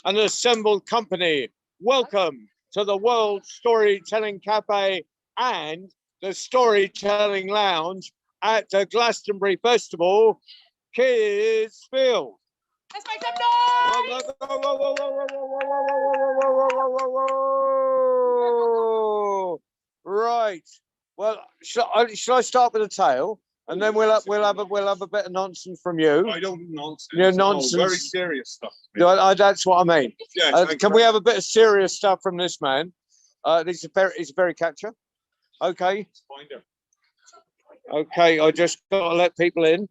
and assembled company. Welcome to the World Storytelling Cafe and the Storytelling Lounge at the Glastonbury Festival, Kidz Field. Let's make some noise! Right. Well, shall I start with a tale, and then we'll have a bit of nonsense from you. I don't do nonsense. Yeah, nonsense. No, very serious stuff. That's what I mean. Yes, can we have a bit of serious stuff from this man? He's a very catcher. Okay. Okay, I just got to let people in.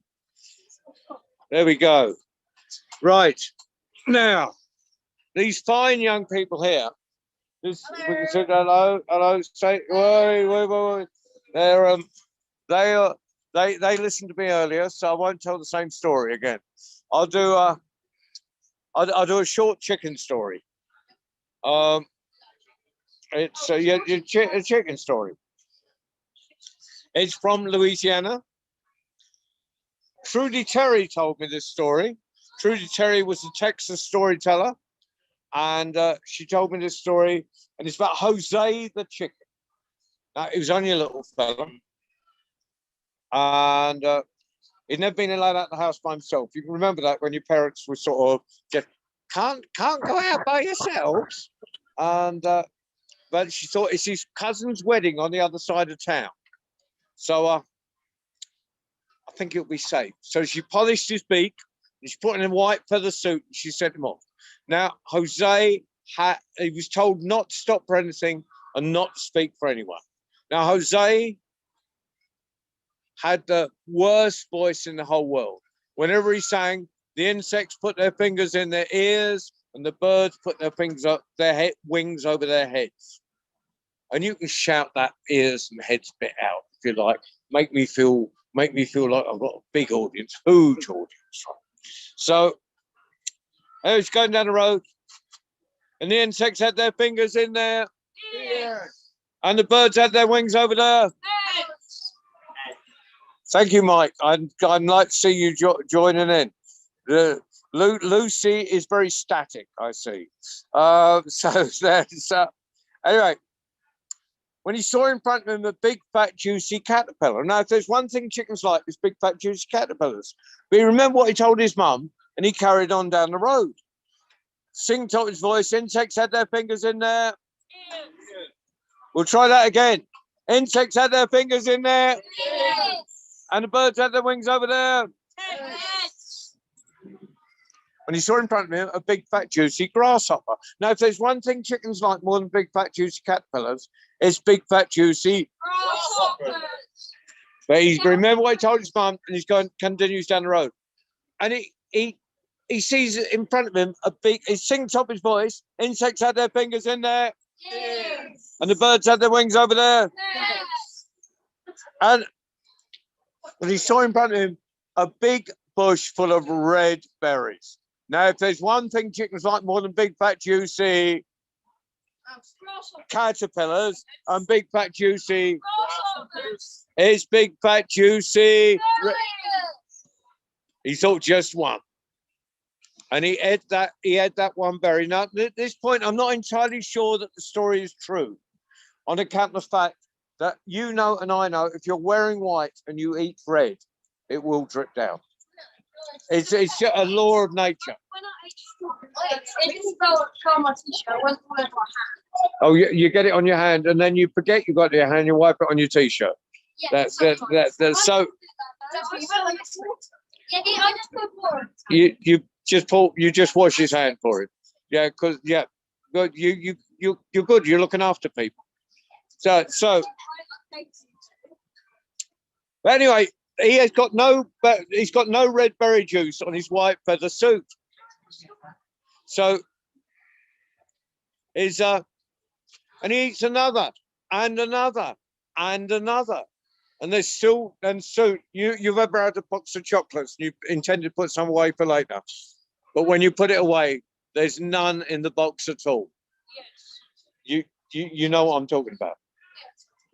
There we go. Right. Now, these fine young people here. We can say hello, say wait. They listened to me earlier, so I won't tell the same story again. I'll do a short chicken story. It's a chicken story. It's from Louisiana. Trudy Terry told me this story. Trudy Terry was a Texas storyteller, and she told me this story, and it's about Jose the chicken. Now, he was only a little fella, and he'd never been allowed out of the house by himself. You can remember that when your parents were sort of just can't go out by yourselves, and but she thought it's his cousin's wedding on the other side of town, so I think it'll be safe. So she polished his beak, and she put him in a white feather suit, and she sent him off. Now, Jose he was told not to stop for anything and not to speak for anyone. Now, Jose had the worst voice in the whole world. Whenever he sang, the insects put their fingers in their ears, and the birds put their fingers up their wings over their heads. And you can shout that ears and heads bit out if you like. Make me feel like I've got a big audience, huge audience. So I was going down the road, and the insects had their fingers in there, and the birds had their wings over there. Thank you, Mike. I'd like to see you joining in. Lucy is very static, I see. Anyway, when he saw in front of him a big, fat, juicy caterpillar. Now, if there's one thing chickens like, it's big, fat, juicy caterpillars. But he remembered what he told his mum, and he carried on down the road. Sing top his voice. Insects had their fingers in there. We'll try that again. Insects had their fingers in there. And the birds had their wings over there. When he saw in front of him a big, fat, juicy grasshopper. Now, if there's one thing chickens like more than big, fat, juicy caterpillars, it's big, fat, juicy grasshoppers. But he remembered what he told his mum, and continues down the road. And he sees in front of him he sings top his voice. Insects had their fingers in there. Yes. And the birds had their wings over there. Yes. And when he saw in front of him a big bush full of red berries. Now, if there's one thing chickens like more than big, fat, juicy caterpillars and big, fat, juicy, it's big, fat, juicy. He thought just one. And he had that one berry. Now, at this point, I'm not entirely sure that the story is true, on account of the fact that you know and I know if you're wearing white and you eat red, it will drip down. It's a law of nature. It didn't go on my t-shirt. It went all over my hand. Oh, you get it on your hand, and then you forget you got it in your hand. You wipe it on your t-shirt. Yeah, that's so. Yeah, I just put more. You just wash his hand for him. Yeah, because good. You're good. You're looking after people. So. But anyway, he's got no red berry juice on his white feather suit. So and he eats another and another and another, and there's still you've ever had a box of chocolates and you intended to put some away for later, but when you put it away, there's none in the box at all. Yes. You know what I'm talking about.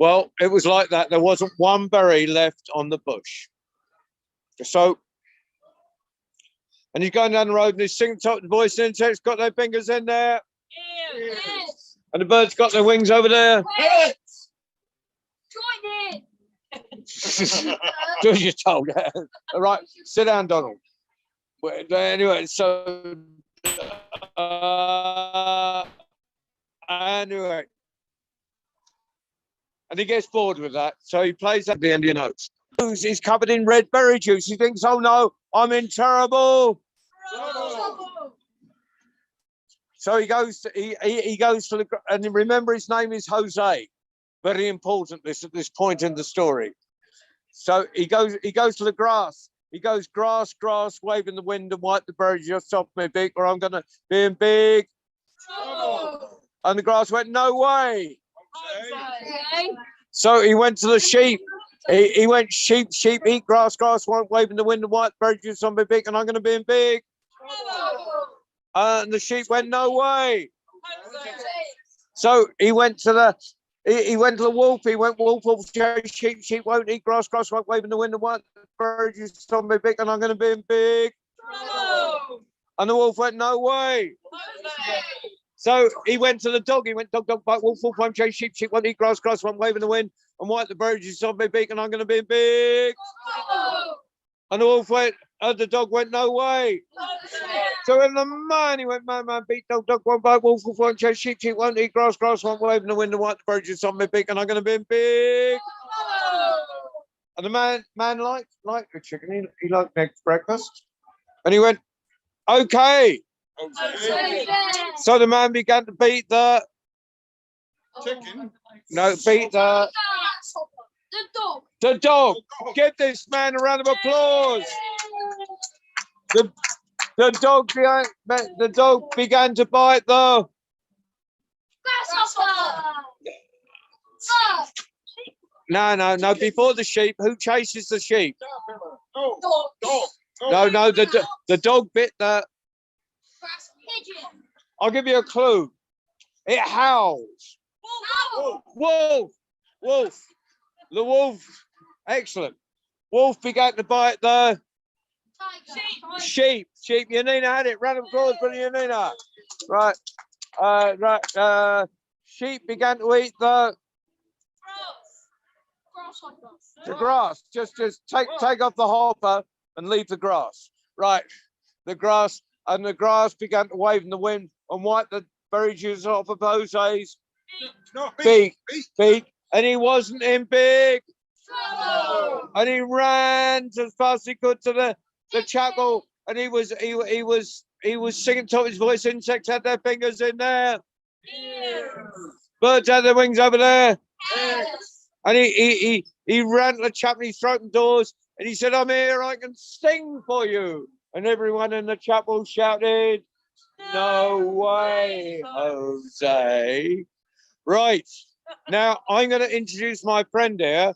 Well, it was like that. There wasn't one berry left on the bush. So And he's going down the road and he's singing top of the voice, and insects got their fingers in there. Yes. And the birds got their wings over there. Yes. Join it. George is told. All right, sit down, Donald. Well, anyway, so anyway, and he gets bored with that, so he plays at the end of your notes. He's covered in red berry juice. He thinks, "Oh no, I'm in terrible." So he goes to he goes to the, and remember his name is Jose. Very important this at this point in the story. So he goes to the grass. He goes, grass, grass, wave in the wind and wipe the berries just off me big, or I'm gonna be in big trouble. And the grass went, no way. Okay. So he went to the sheep. He went, sheep, sheep, eat grass, grass, wave in the wind and wipe the berries just off me big, and I'm gonna be in big trouble. And the sheep went, no way. So he went to the wolf. He went, wolf, wolf, sheep, sheep won't eat grass, grass won't wave in the wind and white birds you saw me big, and I'm going to be in big trouble. And the wolf went, no way. So he went to the dog. He went, dog, dog, bite, wolf, wolf won't chase sheep, sheep won't eat grass, grass won't wave in the wind and white the birds you saw me big, and I'm going to be in big trouble. And the wolf went, the dog went, no way. So in the man, he went, man, man, beat dog, dog, won't bite, wolf, wolf won't chase sheep, sheep won't eat grass, grass won't wave in the wind and white the birds you saw me big, and I'm going to be in big. And the man liked the chicken. He liked next breakfast. And he went, okay. So the man began to beat the Chicken. no, beat the dog. The dog. Give this man a round of applause. The dog began to bite the Grasshopper. no. Before the sheep, who chases the sheep? Dog. No. The dog bit the. Pigeon. I'll give you a clue. It howls. Wolf. The wolf. Excellent. Wolf began to bite the sheep. Yanina had it. Round of applause for Yanina. Right. Sheep began to eat the grass. Just take off the hopper and leave the grass. Right. The grass began to wave in the wind and wipe the berry juice off of Jose's beak. And he wasn't in big trouble. And he ran as fast as he could to the chapel, and he was singing top of his voice. Insects had their fingers in there. Birds had their wings over there. And he ran to the chapel, he threw open doors, and he said, I'm here, I can sing for you. And everyone in the chapel shouted, no way, Jose. Right. Now, I'm going to introduce my friend here,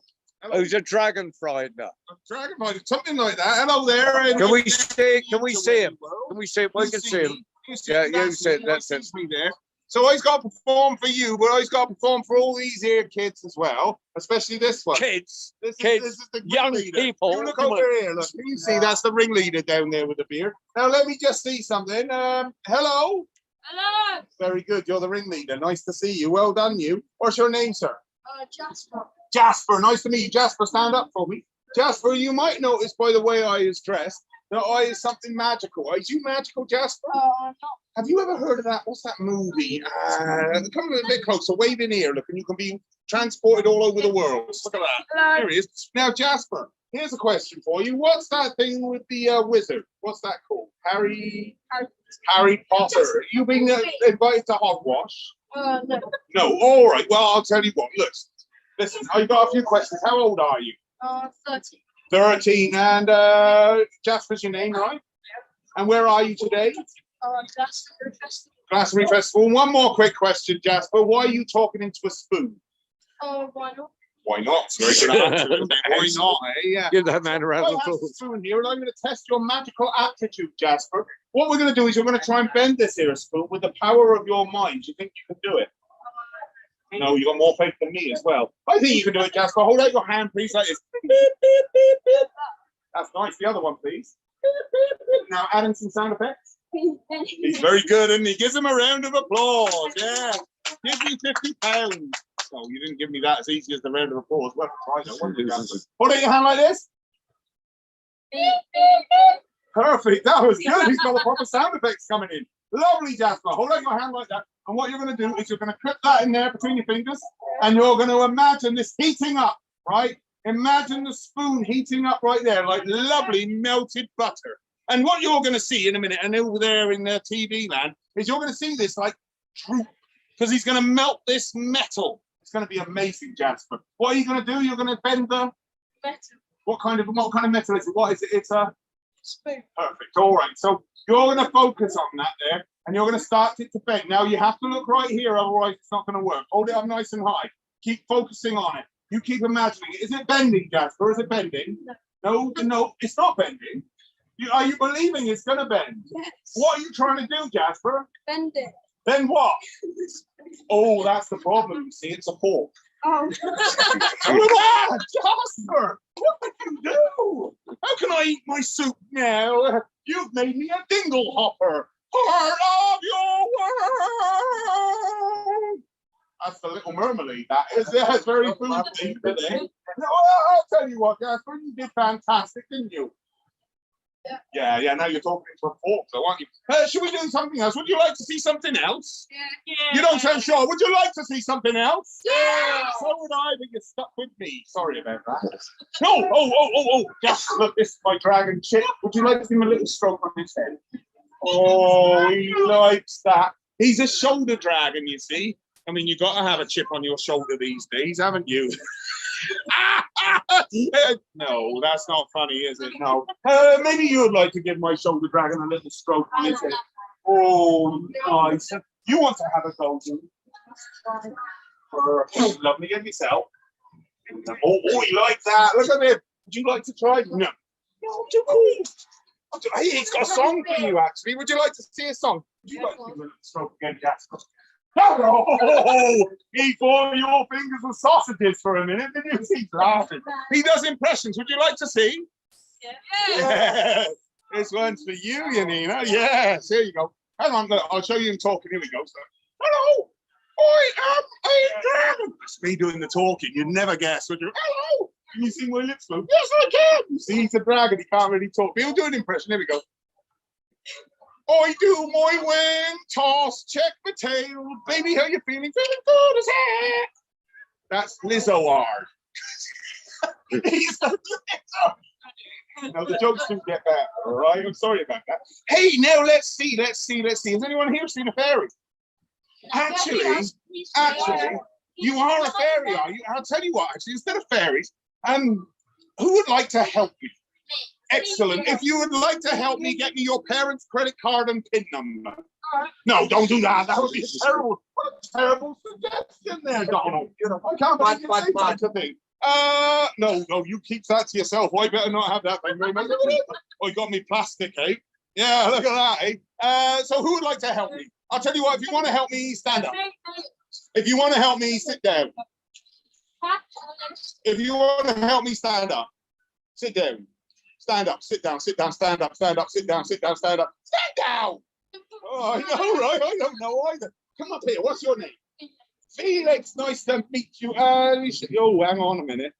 who's a dragon finder. Dragon finder, something like that. Hello there. Can we see him? Can we see him? We can see him. Yeah, you see it. That's it. Me there. So I've got to perform for you, but I've got to perform for all these here kids as well, especially this one. Kids, This kids, is the young ringleader. people. You look over here. Look, can you see that's the ringleader down there with the beard? Now let me just see something. Hello. Hello. Very good. You're the ringleader. Nice to see you. Well done, you. What's your name, sir? Jasper. Jasper. Nice to meet you. Jasper, stand up for me. Jasper, you might notice by the way I is dressed that I is something magical. Are you magical, Jasper? No. Have you ever heard of that? What's that movie? Come a bit closer. Wave in here. Look, and you can be transported all over the world. Look at that. Hello. There he is. Now, Jasper, here's a question for you. What's that thing with the wizard? What's that called? Harry Potter. Are you being invited to hogwash? No. No. All right. Well, I'll tell you what. Listen. I've got a few questions. How old are you? 13. 13. And Jasper's your name, right? And where are you today? Glastonbury Festival. Glastonbury Festival. One more quick question, Jasper. Why are you talking into a spoon? Why not? Why not? Very good answer. Why not? Yeah. Give that man a round of I have a applause. spoon here, and I'm going to test your magical aptitude, Jasper. What we're going to do is you're going to try and bend this here spoon with the power of your mind. Do you think you can do it? No, you got more faith than me as well. I think you can do it, Jasper. Hold out your hand, please, like this. Beep, beep, beep, beep. That's nice. The other one, please. Now, adding some sound effects. He's very good, and he gives him a round of applause. Yeah, give me £50. Oh, you didn't give me that as easy as the round of applause. Well, try that one. Hold out your hand like this. Perfect. That was good. He's got the proper sound effects coming in. Lovely, Jasper. Hold out your hand like that. And what you're going to do is you're going to clip that in there between your fingers, and you're going to imagine this heating up, right? Imagine the spoon heating up right there, like lovely melted butter. And what you're going to see in a minute, and over there in the TV land, is you're going to see this like droop, because he's going to melt this metal. It's going to be amazing, Jasper. What are you going to do? You're going to bend the Metal. What kind of metal is it? What is it? It's a Spoon. perfect. All right. So you're going to focus on that there, and you're going to start it to bend. Now you have to look right here, otherwise it's not going to work. Hold it up nice and high. Keep focusing on it. You keep imagining it. Is it bending, Jasper? Is it bending? No, no, it's not bending. Are you believing it's going to bend? Yes. What are you trying to do, Jasper? Bend it. Then what? Oh, that's the problem. You see, it's a fork. Oh. Oh, Jasper, what did you do? How can I eat my soup now? You've made me a dingle hopper. Part of your world. That's the little marmalade. That is. That's very food themed today. No, I'll tell you what, Jasper, you did fantastic, didn't you? Yeah. Now you're talking to a fork, though, aren't you? Should we do something else? Would you like to see something else? Yeah. You don't sound sure. Would you like to see something else? Yeah. So would I, but you're stuck with me. Sorry about that. No. Oh. Just look, this is my dragon chip. Would you like to give him a little stroke on his head? Oh, he likes that. He's a shoulder dragon, you see. I mean, you've got to have a chip on your shoulder these days, haven't you? No, that's not funny, is it? No. Maybe you would like to give my shoulder dragon a little stroke on his head. Oh, nice. You want to have a go, do you? Lovely, get yourself. Oh, he likes that. Look at him. Would you like to try? No. No, too cool. Hey, he's got a song for you, actually. Would you like to see a song? Would you like to give a little stroke again, Jasper? Oh, he thought your fingers were sausages for a minute, didn't you? He's laughing. He does impressions. Would you like to see? Yeah. This one's for you, Yanina. Yes, here you go. Hang on, look, I'll show you him talking. Here we go. So, hello, I am a dragon. That's me doing the talking. You'd never guess, would you? Hello. Can you see my lips move? Yes, I can. You see, he's a dragon. He can't really talk. But he'll do an impression. Here we go. I do my wing toss, check my tail. Baby, how you feeling? Feeling good as heck. That's Lizzo-ard. He's the Lizzo. No, the jokes do get better, all right? I'm sorry about that. Hey, now let's see. Has anyone here seen a fairy? Actually, you are a fairy, are you? I'll tell you what, actually, instead of fairies, who would like to help me? Excellent. If you would like to help me, get me your parents' credit card and PIN number. No, don't do that. That would be terrible. What a terrible suggestion there, Donald. I can't believe you say such a thing. No, you keep that to yourself. I better not have that thing very much. Oh, you got me plastic, eh? Yeah, look at that, eh? So who would like to help me? I'll tell you what, if you want to help me, stand up. If you want to help me, sit down. If you want to help me, stand up. Sit down. Stand up, sit down, stand up, stand up, sit down, stand up. Stand down! Oh, I know, right? I don't know either. Come up here. What's your name? Felix. Nice to meet you. Oh, hang on a minute.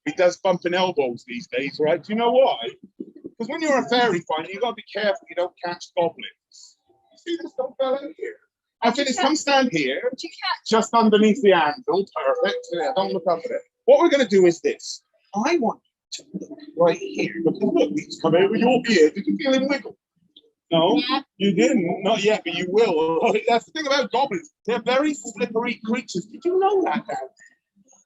He does bumping elbows these days, right? Do you know why? Because when you're a fairy finder, you've got to be careful you don't catch goblins. You see this little fella here? And Felix, come stand here, just underneath the anvil. Perfect. Yeah, don't look up at it. What we're going to do is this. I want right here. Look, he's come over your beard. Did you feel him wiggle? No, you didn't. Not yet, but you will. That's the thing about goblins. They're very slippery creatures. Did you know that?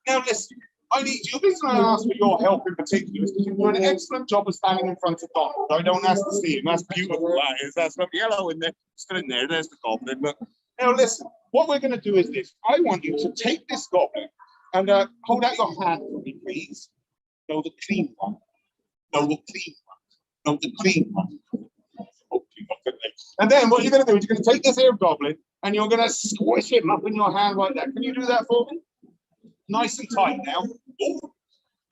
Now listen, I need you. The reason I ask for your help in particular is because you've done an excellent job of standing in front of Donald. I don't ask to see him. That's beautiful. That is. That's got yellow in there. Still in there. There's the goblin. But now listen, what we're going to do is this. I want you to take this goblin and hold out your hand for me, please. No, the clean one. No, the clean one. No, the clean one. And then what you're going to do is you're going to take this here goblin and you're going to squish him up in your hand like that. Can you do that for me? Nice and tight now. Ooh.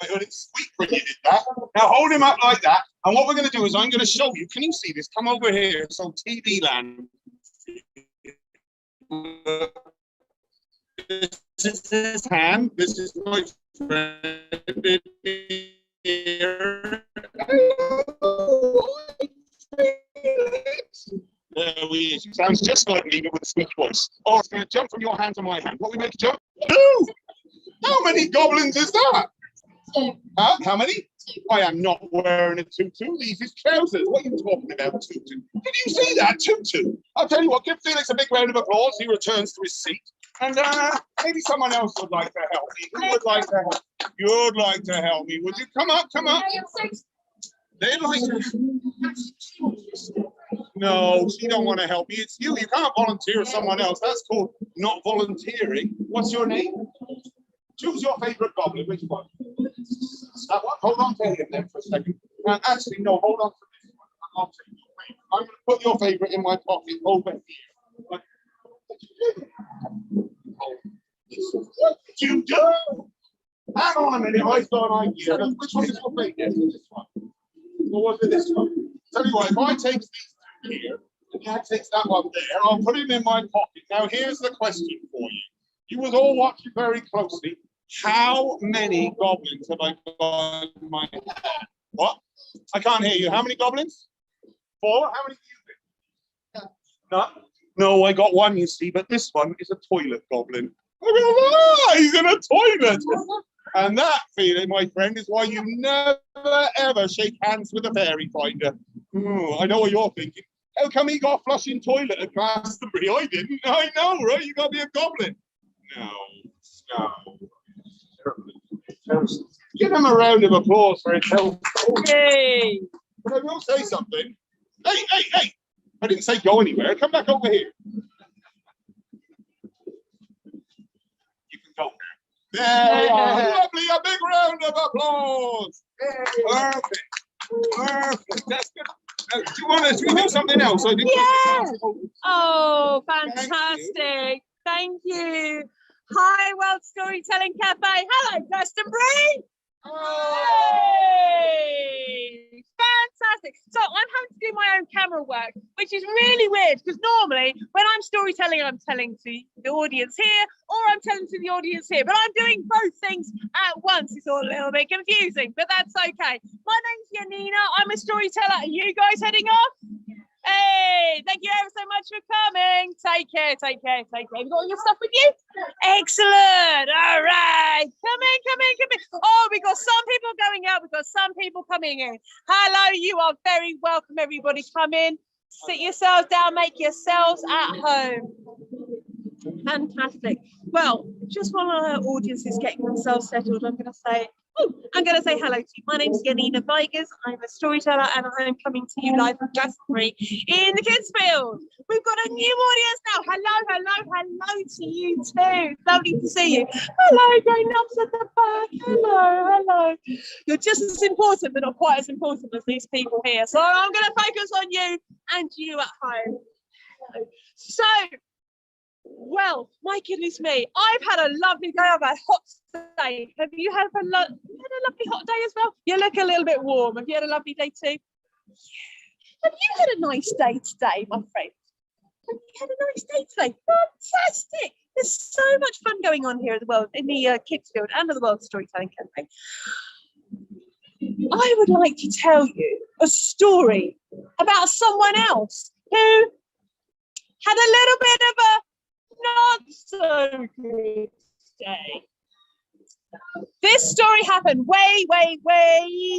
I heard it squeak when you did that. Now hold him up like that. And what we're going to do is I'm going to show you. Can you see this? Come over here. So TV land. This is his hand. This is my friend here. Sounds just like me, but with a squeak voice. Oh, it's going to jump from your hand to my hand. What we make it jump? 2! How many goblins is that? 2. Huh? How many? 2. I am not wearing a tutu. These is trousers. What are you talking about, tutu? Did you see that, tutu? I'll tell you what, give Felix a big round of applause. He returns to his seat. And maybe someone else would like to help me. Who would like to help? You'd like to help me, would you? Come up, come up. They'd like to. No, she don't want to help me. It's you. You can't volunteer someone else. That's called not volunteering. What's your name? Choose your favorite goblin. Which one? That one. Hold on to him then for a second. Actually, no. Hold on to this one. I'm going to put your favorite in my pocket over here. What did you do? Hang on a minute. I saw an idea. Which one is your favorite? This one. Or was it this one? Tell you what. If I take these two here, and Dad takes that one there, I'll put him in my pocket. Now, here's the question for you. You was all watching very closely. How many goblins have I got in my hand? What? I can't hear you. How many goblins? 4? How many do you think? None? No, I got one, you see, but this one is a toilet goblin. He's in a toilet! And that feeling, my friend, is why you never, ever shake hands with a fairy finder. I know what you're thinking. How come he got a flushing toilet at Glastonbury? I didn't. I know, right? You got to be a goblin. No. Give him a round of applause for his help. Yay! But I will say something. Hey! I didn't say go anywhere. Come back over here. You can go. There you are. Lovely. A big round of applause. Perfect. That's good. Do you want to do something else? Yes. Oh, fantastic. Thank you. Hi, World Storytelling Cafe. Hello, Glastonbury. Hey! Fantastic. So I'm having to do my own camera work, which is really weird because normally when I'm storytelling, I'm telling to the audience here or I'm telling to the audience here, but I'm doing both things at once. It's all a little bit confusing, but that's okay. My name's Janina. I'm a storyteller. Are you guys heading off? Hey, thank you ever so much for coming. Take care. Have you got all your stuff with you? Excellent. All right. Come in. Oh, we got some people going out. We've got some people coming in. Hello, you are very welcome, everybody. Come in. Sit yourselves down. Make yourselves at home. Fantastic. Well, just while our audience is getting themselves settled, I'm going to say hello to you. My name's Janina Vigers. I'm a storyteller and I'm coming to you live from Glastonbury in the Kidz field. We've got a new audience now. Hello to you too. Lovely to see you. Hello, grown-ups at the back. Hello. You're just as important, but not quite as important as these people here. So I'm going to focus on you and you at home. So, well, my goodness me, I've had a lovely day. I've had a hot day. Have you had a lovely hot day as well? You look a little bit warm. Have you had a lovely day too? Yeah. Have you had a nice day today, my friend? Have you had a nice day today? Fantastic. There's so much fun going on here as well in the Kidz field and the World Storytelling Cafe. I would like to tell you a story about someone else who had a little bit of a not so good day. This story happened way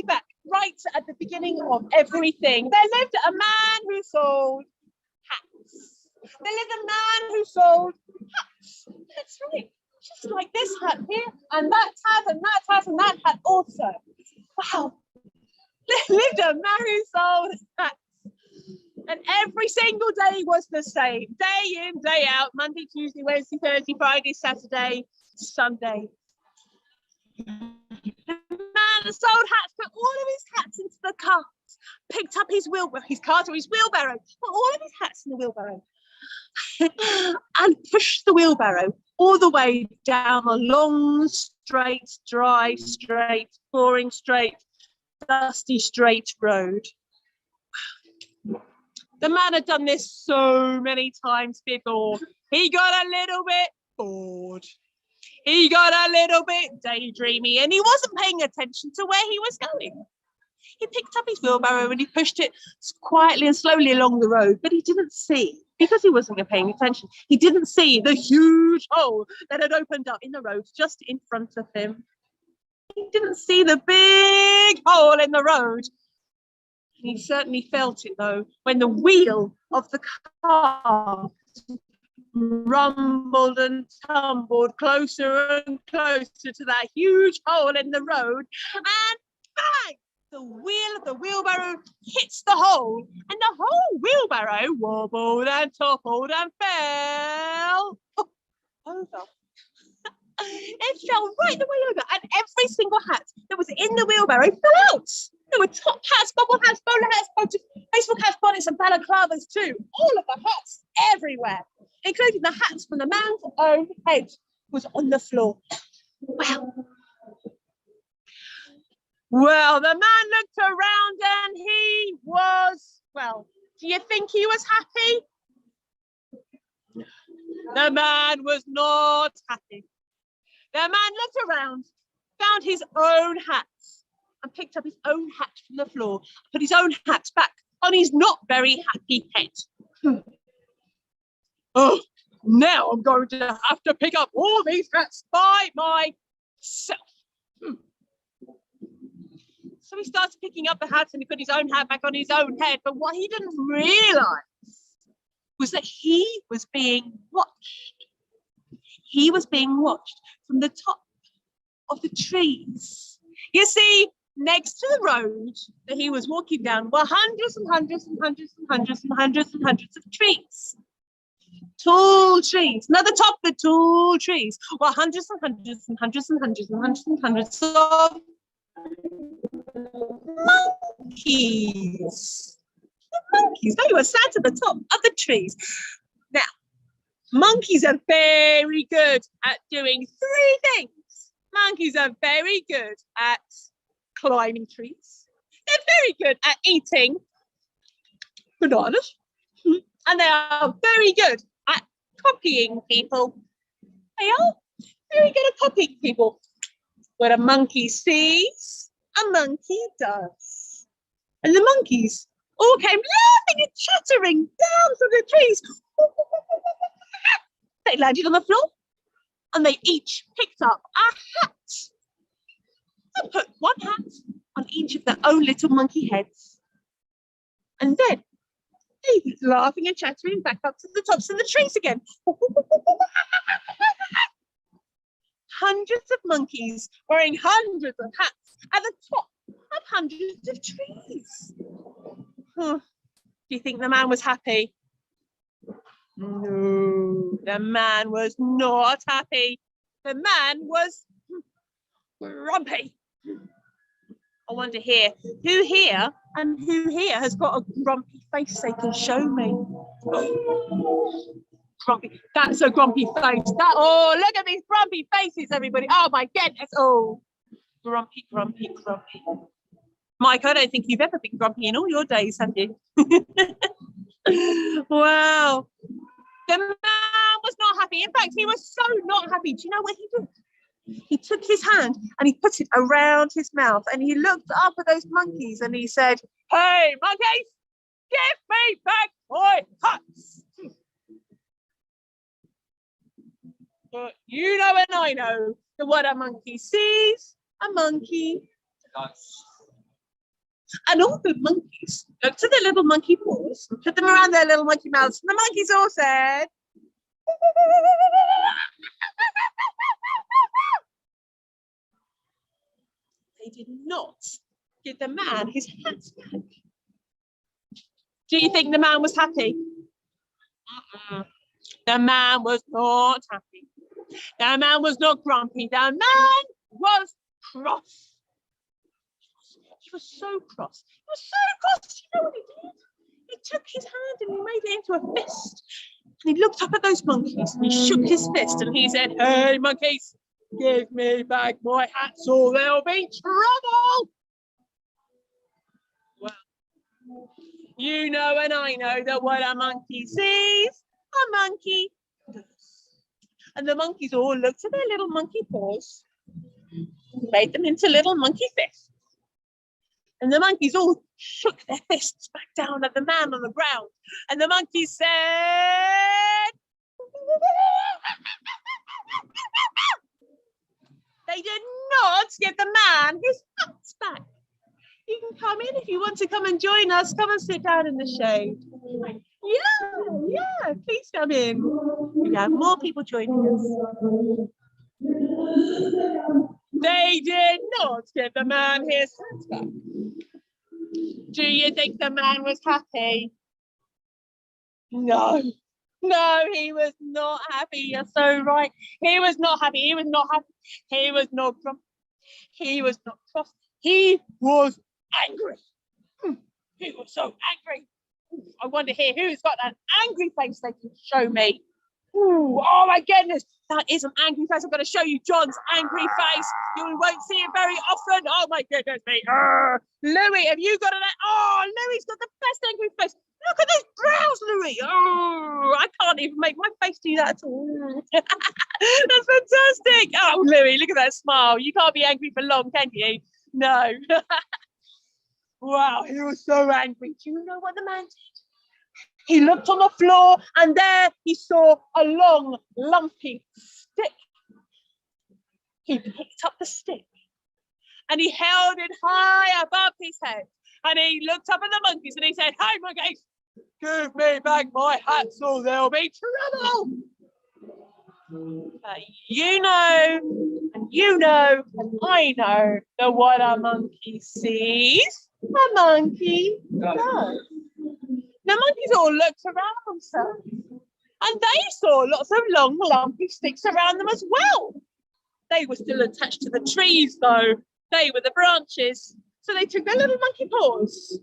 back, right at the beginning of everything. There lived a man who sold hats. That's right, just like this hat here, and that hat, and that hat, and that hat also. Wow. There lived a man who sold hats. And every single day was the same. Day in, day out. Monday, Tuesday, Wednesday, Thursday, Friday, Saturday, Sunday. The man sold hats, put all of his hats into the cart, picked up his cart or his wheelbarrow, put all of his hats in the wheelbarrow, and pushed the wheelbarrow all the way down a long, straight, dry, straight, pouring straight, dusty, straight road. The man had done this so many times before. He got a little bit bored. He got a little bit daydreamy, and he wasn't paying attention to where he was going. He picked up his wheelbarrow and he pushed it quietly and slowly along the road, but he didn't see, because he wasn't paying attention, he didn't see the huge hole that had opened up in the road just in front of him. He didn't see the big hole in the road. He certainly felt it, though, when the wheel of the car rumbled and tumbled closer and closer to that huge hole in the road, and bang! The wheel of the wheelbarrow hits the hole, and the whole wheelbarrow wobbled and toppled and fell over. It fell right the way over, and every single hat that was in the wheelbarrow fell out. There were top hats, bubble hats, bowler hats, baseball caps, bonnets, and balaclavas too. All of the hats everywhere, including the hats from the man's own head, was on the floor. Well, the man looked around and he was, well, do you think he was happy? The man was not happy. The man looked around, found his own hats, and picked up his own hat from the floor, put his own hat back on his not very happy head. Oh, now I'm going to have to pick up all these hats by myself. So he started picking up the hats and he put his own hat back on his own head. But what he didn't realize was that he was being watched. He was being watched from the top of the trees. You see, next to the road that he was walking down were hundreds and hundreds and hundreds and hundreds and hundreds and hundreds of trees. Tall trees. And at the top of the tall trees were hundreds and hundreds and hundreds and hundreds and hundreds and hundreds of monkeys. The monkeys, they were sat at the top of the trees. Now, monkeys are very good at doing three things. Monkeys are very good at climbing trees. They're very good at eating bananas. And they are very good at copying people. They are very good at copying people. What a monkey sees, a monkey does. And the monkeys all came laughing and chattering down from the trees. They landed on the floor and they each picked up a hat and put one hat on each of their own little monkey heads. And then they went laughing and chattering back up to the tops of the trees again. Hundreds of monkeys wearing hundreds of hats at the top of hundreds of trees. Do you think the man was happy? No, the man was not happy. The man was grumpy. I wonder who here has got a grumpy face they can show me? Grumpy. That's a grumpy face. Oh, look at these grumpy faces, everybody. Oh my goodness. Oh, grumpy, grumpy, grumpy. Mike, I don't think you've ever been grumpy in all your days, have you? Wow. The man was not happy. In fact, he was so not happy. Do you know what he did? He took his hand and he put it around his mouth and he looked up at those monkeys and he said, "Hey, monkeys, give me back my hats." But you know and I know that what a monkey sees, a monkey does. And all the monkeys looked at their little monkey paws and put them around their little monkey mouths. And the monkeys all said, they did not give the man his hats back. Do you think the man was happy? The man was not happy. The man was not grumpy. The man was cross. He was so cross. He was so cross. You know what he did? He took his hand and he made it into a fist. And he looked up at those monkeys and he shook his fist and he said, "Hey, monkeys, give me back my hats or there'll be trouble." Well, you know and I know that what a monkey sees, a monkey does. And the monkeys all looked at their little monkey paws, made them into little monkey fists. And the monkeys all shook their fists back down at the man on the ground. And the monkeys said, they did not give the man his hats back. You can come in if you want to come and join us. Come and sit down in the shade. Yeah, please come in. We have more people joining us. They did not give the man his hats back. Do you think the man was happy? No, he was not happy. You're so right. He was not happy. He was not happy. He was not grumpy. He was not cross. He was angry. He was so angry. I wonder here who's got an angry face they can show me. Ooh, oh my goodness, that is an angry face. I'm going to show you John's angry face. You won't see it very often. Oh my goodness me. Louis, have you got an? Oh, Louis's got the best angry face. Look at those brows, Louis. Oh, I can't even make my face do that at all. That's fantastic. Oh, Louis, look at that smile. You can't be angry for long, can you? No. Wow, he was so angry. Do you know what the man did? He looked on the floor and there he saw a long, lumpy stick. He picked up the stick and he held it high above his head. And he looked up at the monkeys and he said, "Hey, monkeys, give me back my hats or there'll be trouble." But you know, and you know, and I know that what a monkey sees, a monkey does. The monkeys all looked around themselves and they saw lots of long, lumpy sticks around them as well. They were still attached to the trees though. They were the branches. So they took their little monkey paws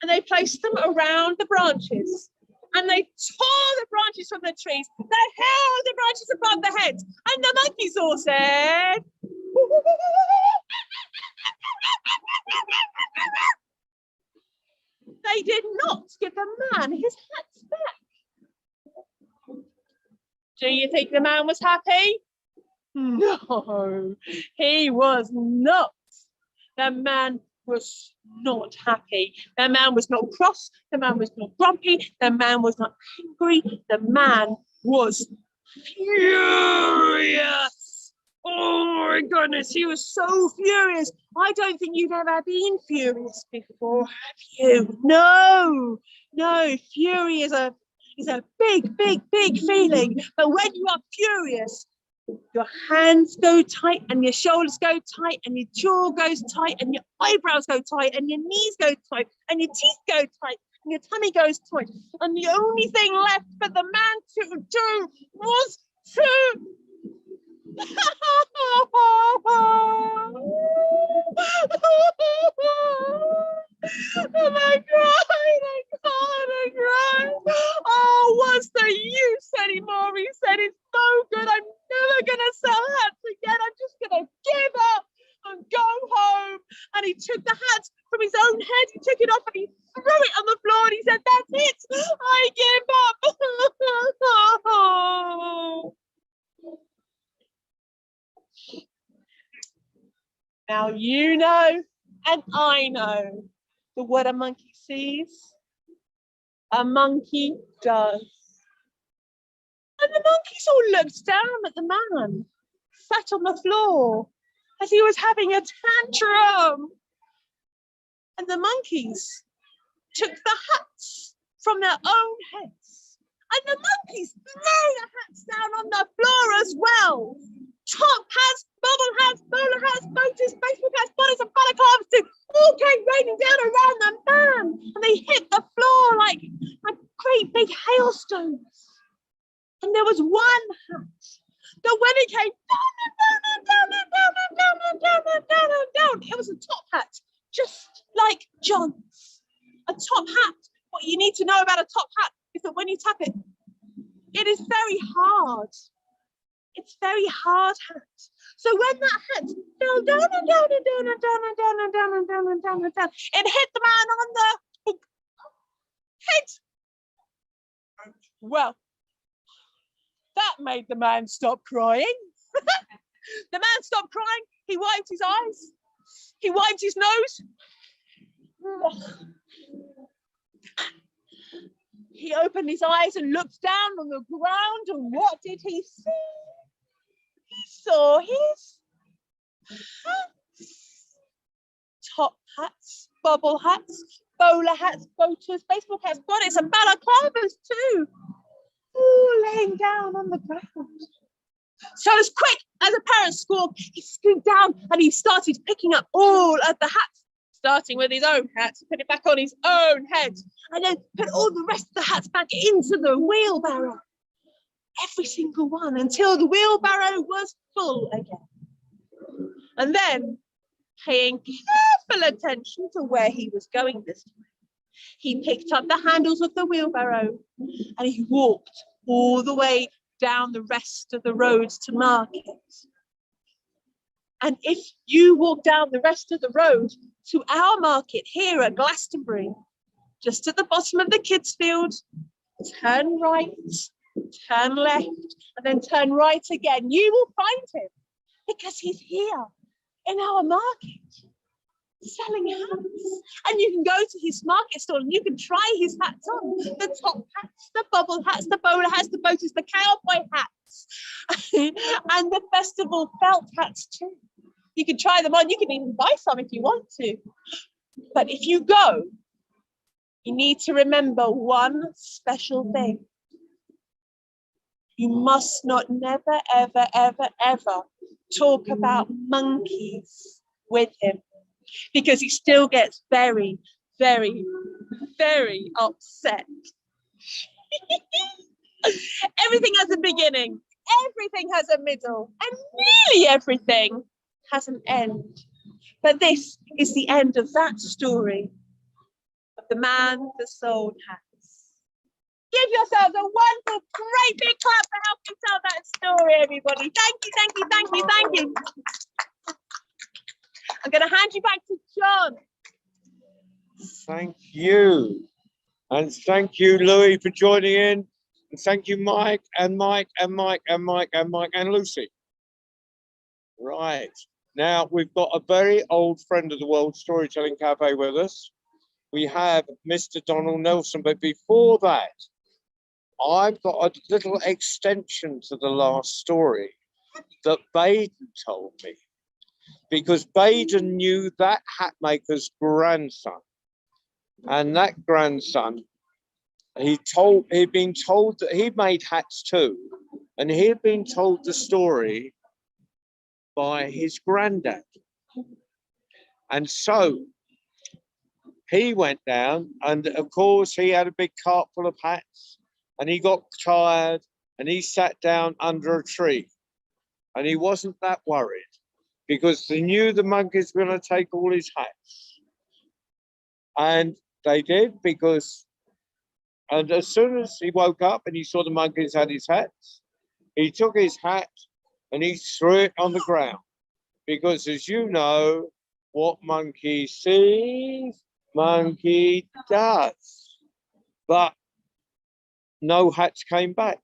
and they placed them around the branches and they tore the branches from the trees. They held the branches above their heads and the monkeys all said, they did not give the man his hats back. Do you think the man was happy? No, he was not. The man was not happy. The man was not cross. The man was not grumpy. The man was not angry. The man was furious. Oh my goodness, he was so furious. I don't think you've ever been furious before, have you? No, fury is a big, big, big feeling. But when you are furious, your hands go tight and your shoulders go tight and your jaw goes tight and your eyebrows go tight and your knees go tight and your teeth go tight and your tummy goes tight. And the only thing left for the man to do was to and I cried. Oh, what's the use anymore? He said, it's no good. I'm never going to sell hats again. I'm just going to give up and go home. And he took the hats from his own head. He took it off and he threw it on the floor and he said, that's it. I give up. Now you know and I know that what a monkey sees, a monkey does. And the monkeys all looked down at the man, sat on the floor, as he was having a tantrum. And the monkeys took the hats from their own heads. And the monkeys threw the hats down on the floor as well. Top hats, bubble hats, bowler hats, boaters, baseball hats, bonnets and balaclavas too, all came raining down around the man. And they hit the floor like great big hailstones. And there was one hat that when it came down and down and down and down and down and down and down and down, it was a top hat, just like John's. A top hat, what you need to know about a top hat is that when you tap it, It is very hard. It's very hard hat. So when that hat fell down and down and down and down and down and down and down and down and down, it hit the man on the head. Well, that made the man stop crying. The man stopped crying. He wiped his eyes. He wiped his nose. He opened his eyes and looked down on the ground, and what did he see? He saw his hats. Top hats, bobble hats, bowler hats, boaters, baseball caps, bonnets, and balaclavas too, all laying down on the ground. So as quick as a parent squawk, he scooped down and he started picking up all of the hats, starting with his own hat, put it back on his own head, and then put all the rest of the hats back into the wheelbarrow. Every single one, until the wheelbarrow was full again. And then, paying careful attention to where he was going this time, he picked up the handles of the wheelbarrow and he walked all the way down the rest of the roads to market. And if you walk down the rest of the road to our market here at Glastonbury, just at the bottom of the kids' field, turn right, turn left, and then turn right again, you will find him, because he's here in our market selling hats. And you can go to his market stall and you can try his hats on, the top hats, the bubble hats, the bowler hats, the boaters, the cowboy hats, and the festival felt hats too. You can try them on. You can even buy some if you want to. But if you go, you need to remember one special thing. You must not never, ever, ever, ever talk about monkeys with him, because he still gets very, very, very upset. Everything has a beginning, everything has a middle, and nearly everything has an end. But this is the end of that story of the man that sold hats. Give yourselves a wonderful, great big clap for helping tell that story, everybody. Thank you, thank you, thank you, thank you. I'm going to hand you back to John. Thank you. And thank you, Louis, for joining in. And thank you, Mike, and Mike, and Mike, and Mike, and Mike, and Lucy. Right. Now, we've got a very old friend of the World Storytelling Cafe with us. We have Mr. Donald Nelson. But before that, I've got a little extension to the last story that Baden told me. Because Baden knew that hat maker's grandson. And that grandson, he'd been told that he made hats too. And he had been told the story by his granddad. And so he went down, and of course he had a big cart full of hats, and he got tired and he sat down under a tree. And he wasn't that worried, because he knew the monkeys were going to take all his hats. And they did, and as soon as he woke up and he saw the monkeys had his hats, he took his hat and he threw it on the ground. Because as you know, what monkey sees, monkey does. But no hats came back.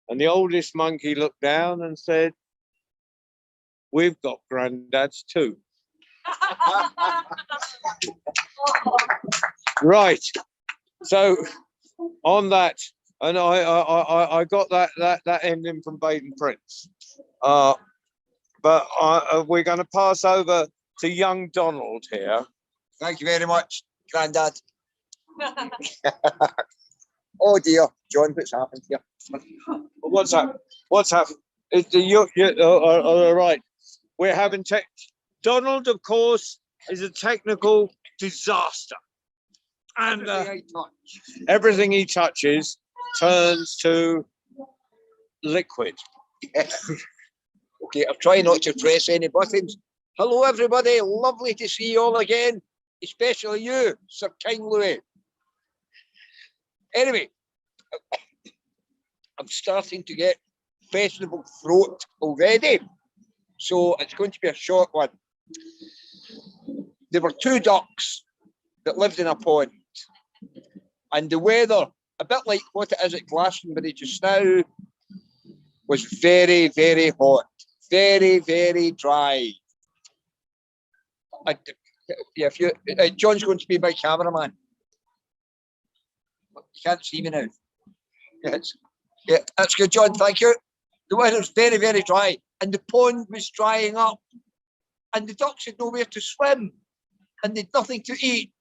And the oldest monkey looked down and said, "We've got granddads too." Right. So on that, and I got that ending from Baden Prince. But we're going to pass over to young Donald here. Thank you very much, Grandad. Oh dear, John, what's happened here? What's happened? What's happened? All right. We're having tech. Donald, of course, is a technical disaster. And everything he touches turns to liquid. Okay, I'll try not to press any buttons. Hello, everybody. Lovely to see you all again, especially you, Sir King Louis. Anyway, I'm starting to get festival throat already, so it's going to be a short one. There were two ducks that lived in a pond, and the weather, a bit like what it is at Glastonbury just now, was very, very hot, very, very dry. Yeah, if you, John's going to be my cameraman. You can't see me now. Yes. Yeah, that's good, John. Thank you. The weather was very, very dry, and the pond was drying up, and the ducks had nowhere to swim, and they'd nothing to eat,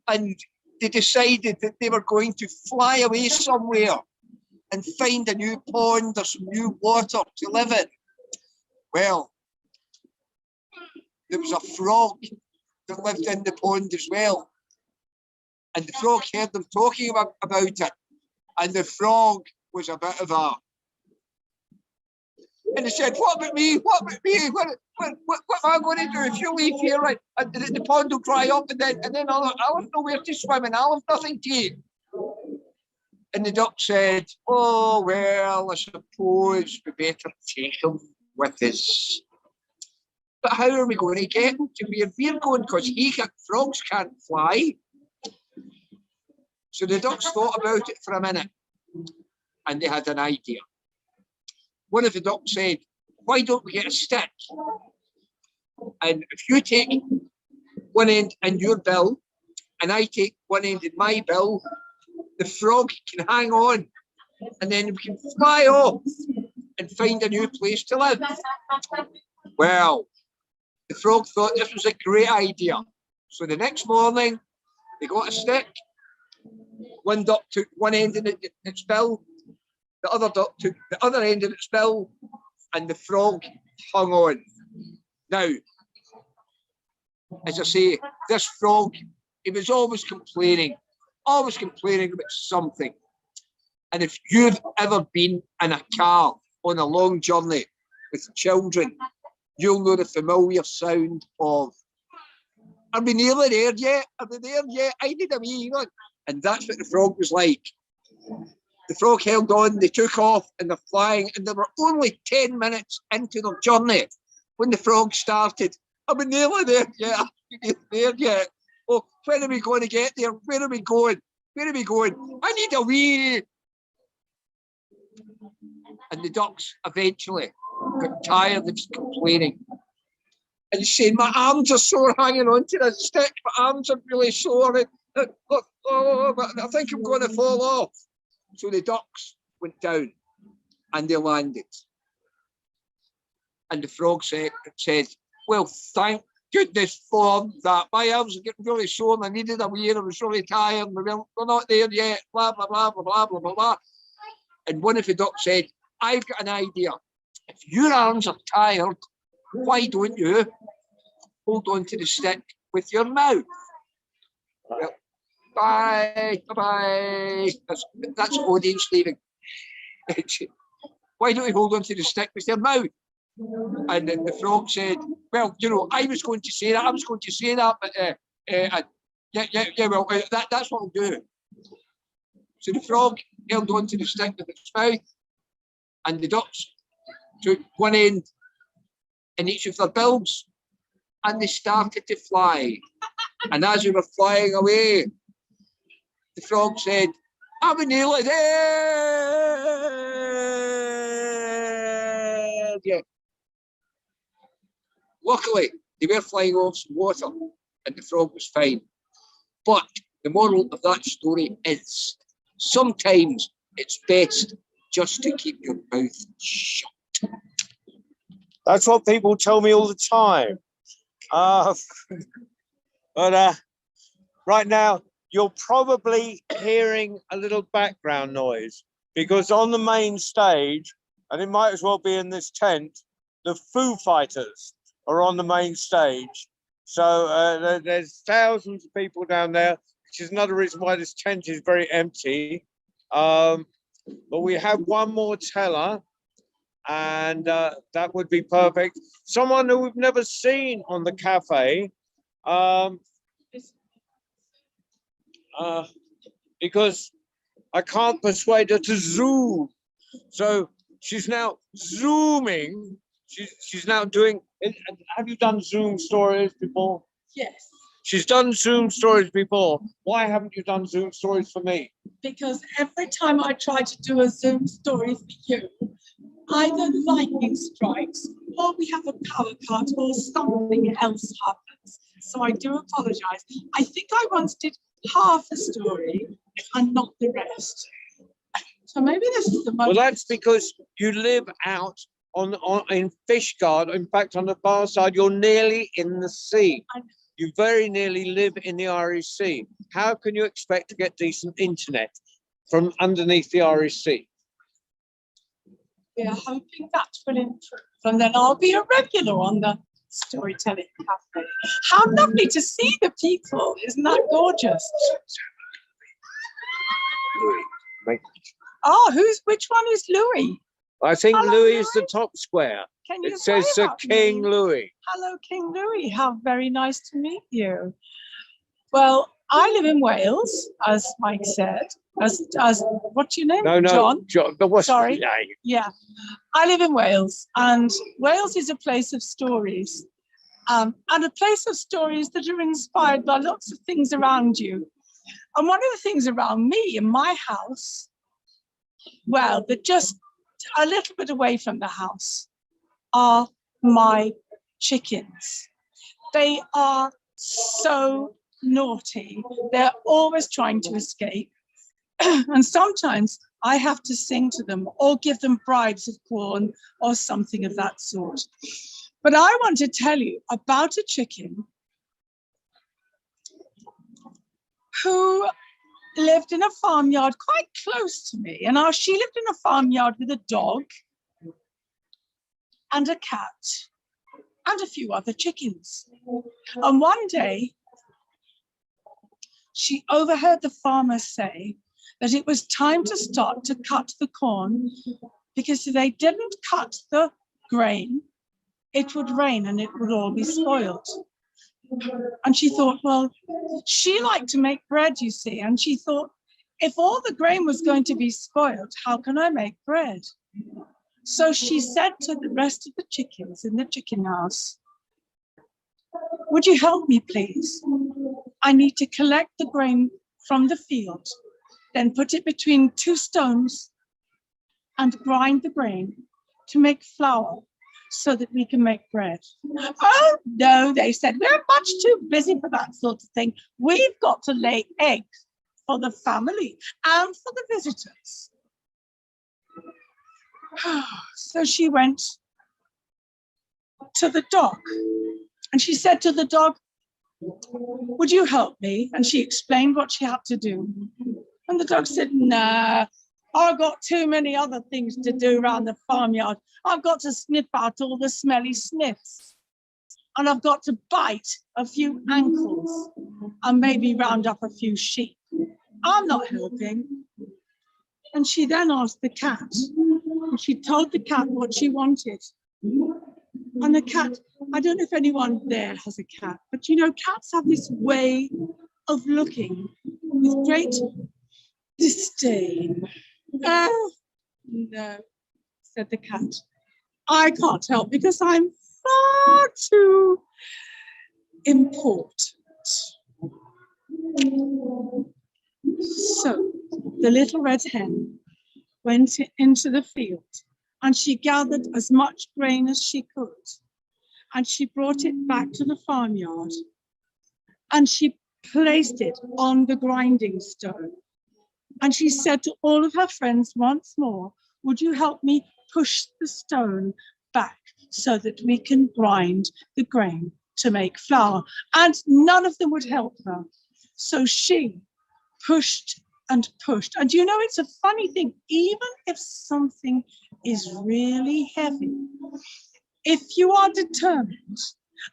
and they decided that they were going to fly away somewhere and find a new pond or some new water to live in. Well, there was a frog that lived in the pond as well, and the frog heard them talking about it, and the frog was a bit of a, and he said, what about me, what about me, what am I going to do if you leave here, right? And the pond will dry up, and then I'll have nowhere to swim, and I'll have nothing to eat. And the duck said, oh, well, I suppose we better take him with us. But how are we going to get him to where we're going? Because frogs can't fly. So the ducks thought about it for a minute, and they had an idea. One of the ducks said, why don't we get a stick? And if you take one end in your bill, and I take one end in my bill, the frog can hang on, and then we can fly off and find a new place to live. Well, the frog thought this was a great idea. So the next morning, they got a stick. One duck took one end of its bill, the other duck took the other end of its bill, and the frog hung on. Now, as I say, this frog, he was always complaining about something. And if you've ever been in a car on a long journey with children, you'll know the familiar sound of, are we nearly there yet? Are we there yet? I need a wee one. And that's what the frog was like. The frog held on, they took off, and they're flying, and they were only 10 minutes into their journey when the frog started. Are we nearly there yet? Are we nearly there yet? Oh, when are we going to get there? Where are we going? Where are we going? I need a wee. And the ducks eventually got tired of complaining. And he's saying, my arms are sore hanging onto the stick. My arms are really sore. Oh, I think I'm going to fall off. So the ducks went down and they landed. And the frog said, well, thank goodness for that. My arms are getting really sore and I needed a wee, I was really tired. We're not there yet, blah, blah, blah, blah, blah, blah, blah, blah. And one of the ducks said, I've got an idea. If your arms are tired, why don't you hold on to the stick with your mouth? Well, bye, bye. That's audience leaving. Why don't you hold on to the stick with your mouth? And then the frog said, well, you know, I was going to say that, but well, that's what I'll do. So the frog held on to the stick with its mouth, and the ducks took one end in each of their bills, and they started to fly. And as they were flying away, the frog said, are we nearly there? Yeah. Luckily, they were flying off some water, and the frog was fine. But the moral of that story is, sometimes it's best just to keep your mouth shut. That's what people tell me all the time. But right now, you're probably hearing a little background noise because on the main stage, and it might as well be in this tent, the Foo Fighters are on the main stage. So there's thousands of people down there, which is another reason why this tent is very empty. But we have one more teller, and that would be perfect. Someone who we've never seen on the cafe, because I can't persuade her to Zoom. So she's now Zooming. She's now doing. Have you done Zoom stories before? Yes, She's done Zoom stories before. Why haven't you done Zoom stories for me? because every time I try to do a Zoom story for you, either lightning strikes or we have a power cut or something else happens. So I do apologize. I think I once did half a story and not the rest. So maybe this is the moment. Well, that's because you live out on in Fishguard. In fact, on the far side, you're nearly in the sea. I know. You very nearly live in the Irish Sea. How can you expect to get decent internet from underneath the Irish Sea? We are hoping that will improve, and then I'll be a regular on the Storytelling Cafe. How lovely to see the people! Isn't that gorgeous? Oh, which one is Louis? I think Hello, Louis is the Louis. top square. Can you It says wave Sir at King me? Louis. Hello, King Louis. How very nice to meet you. Well, I live in Wales, as Mike said. As what's your name? No, John. But what's Sorry. the name? Yeah, I live in Wales, and Wales is a place of stories, and a place of stories that are inspired by lots of things around you. And one of the things around me in my house, well, they're just a little bit away from the house, are my chickens. They are so naughty. They're always trying to escape. And sometimes I have to sing to them or give them bribes of corn or something of that sort. But I want to tell you about a chicken who lived in a farmyard quite close to me. And she lived in a farmyard with a dog and a cat and a few other chickens. And one day, she overheard the farmer say that it was time to start to cut the corn, because if they didn't cut the grain, it would rain and it would all be spoiled. And she thought, well, she liked to make bread, you see, and she thought, if all the grain was going to be spoiled, how can I make bread? So she said to the rest of the chickens in the chicken house, would you help me, please? I need to collect the grain from the field, then put it between two stones and grind the grain to make flour so that we can make bread. Oh, no, they said, we're much too busy for that sort of thing. We've got to lay eggs for the family and for the visitors. So she went to the dog and she said to the dog, would you help me? And she explained what she had to do. And the dog said, nah, I've got too many other things to do around the farmyard. I've got to sniff out all the smelly sniffs. And I've got to bite a few ankles and maybe round up a few sheep. I'm not helping. And she then asked the cat, and she told the cat what she wanted. And the cat, I don't know if anyone there has a cat, but you know, cats have this way of looking with great disdain. Oh, no, said the cat. I can't help because I'm far too important. So the little red hen went into the field and she gathered as much grain as she could. And she brought it back to the farmyard and she placed it on the grinding stone. And she said to all of her friends once more, would you help me push the stone back so that we can grind the grain to make flour? And none of them would help her. So she pushed and pushed. And you know, it's a funny thing, even if something is really heavy, if you are determined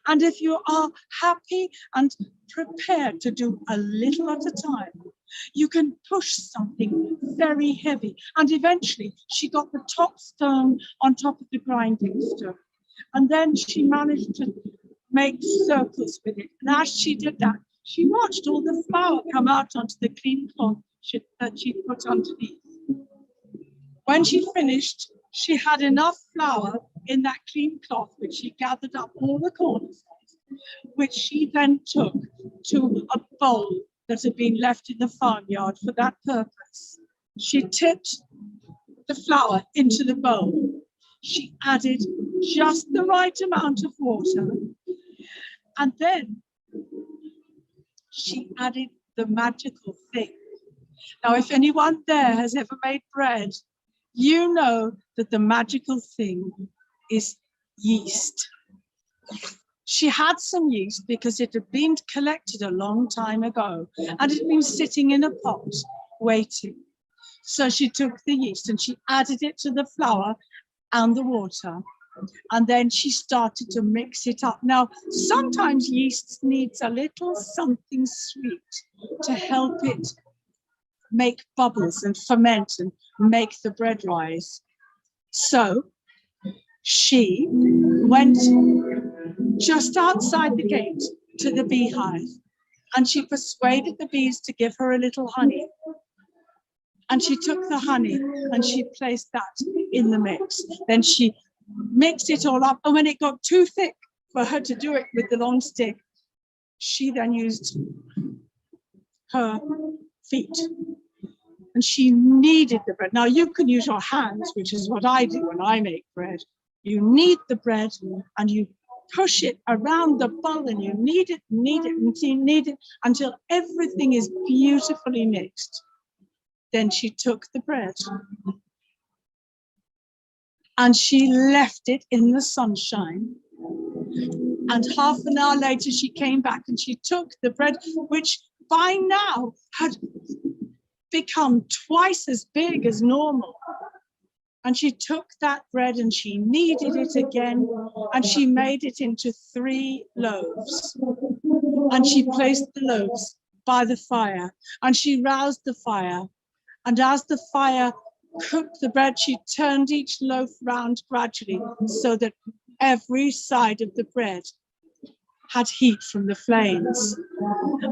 and if you are happy and prepared to do a little at a time, you can push something very heavy. And eventually she got the top stone on top of the grinding stone. And then she managed to make circles with it. And as she did that, she watched all the flour come out onto the clean cloth that she put underneath. When she finished, she had enough flour in that clean cloth, which she gathered up all the corners of, which she then took to a bowl that had been left in the farmyard for that purpose. She tipped the flour into the bowl. She added just the right amount of water, and then she added the magical thing. Now, if anyone there has ever made bread, you know that the magical thing is yeast. She had some yeast because it had been collected a long time ago and it had been sitting in a pot waiting. So she took the yeast and she added it to the flour and the water, and then she started to mix it up. Now, sometimes yeast needs a little something sweet to help it make bubbles and ferment and make the bread rise. So she went just outside the gate to the beehive and she persuaded the bees to give her a little honey. And she took the honey and she placed that in the mix. Then she mixed it all up, and when it got too thick for her to do it with the long stick, she then used her feet and she kneaded the bread. Now you can use your hands, which is what I do when I make bread. You knead the bread and you push it around the bowl and you knead it and you knead it until everything is beautifully mixed. Then she took the bread and she left it in the sunshine. And half an hour later, she came back and she took the bread, which by now had become twice as big as normal. And she took that bread and she kneaded it again and she made it into 3 loaves. And she placed the loaves by the fire and she roused the fire. And as the fire cooked the bread, she turned each loaf round gradually so that every side of the bread had heat from the flames.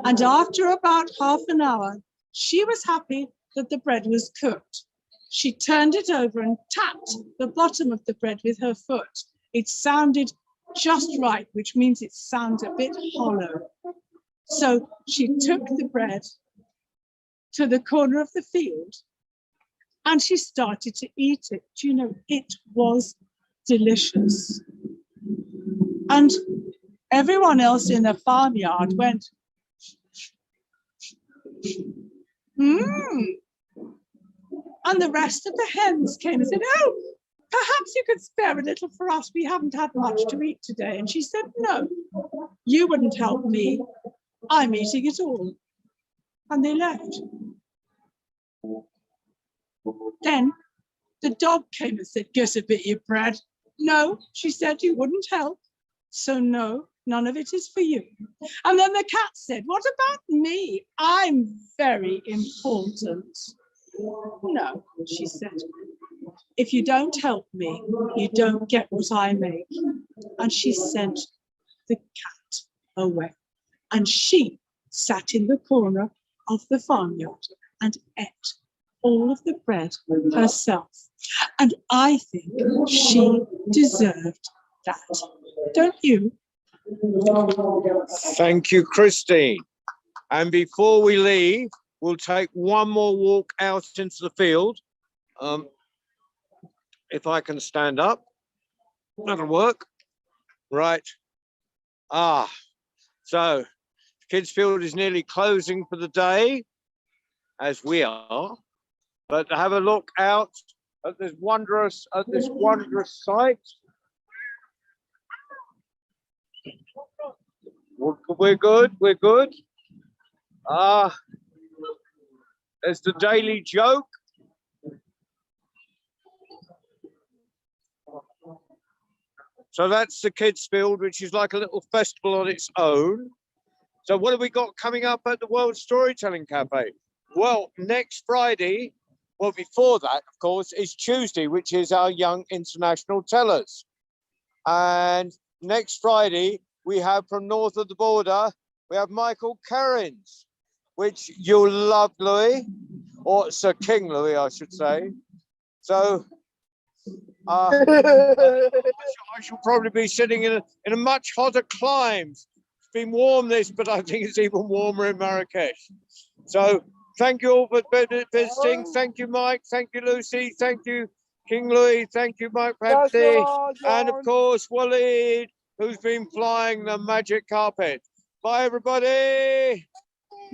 And after about half an hour, she was happy that the bread was cooked. She turned it over and tapped the bottom of the bread with her foot. It sounded just right, which means it sounds a bit hollow. So she took the bread to the corner of the field and she started to eat it. Do you know, it was delicious. And everyone else in the farmyard went, mmm. And the rest of the hens came and said, oh, perhaps you could spare a little for us. We haven't had much to eat today. And she said, no, you wouldn't help me. I'm eating it all. And they left. Then the dog came and said, get a bit of your bread. No, she said, you wouldn't help. So no, none of it is for you. And then the cat said, what about me? I'm very important. No, she said, if you don't help me, you don't get what I make. And she sent the cat away. And she sat in the corner of the farmyard and ate all of the bread herself. And I think she deserved that. Don't you? Thank you, Christine. And before we leave, we'll take one more walk out into the field. If I can stand up, that'll work. Right. So Kidz Field is nearly closing for the day, as we are. But to have a look out at this wondrous sight. We're good. There's the daily joke. So that's the Kidz Field, which is like a little festival on its own. So what have we got coming up at the World Storytelling Cafe? Well, next Friday, well, before that, of course, is Tuesday, which is our Young International Tellers. And next Friday, we have from north of the border, we have Michael Kerrins, which you'll love, Louis. or Sir King Louis, I should say. So I shall probably be sitting in a much hotter clime. It's been warm this, but I think it's even warmer in Marrakesh. So thank you all for visiting. Thank you, Mike. Thank you, Lucy. Thank you, King Louis. Thank you, Mike Pepsi. And of course, Waleed, who's been flying the magic carpet. Bye, everybody.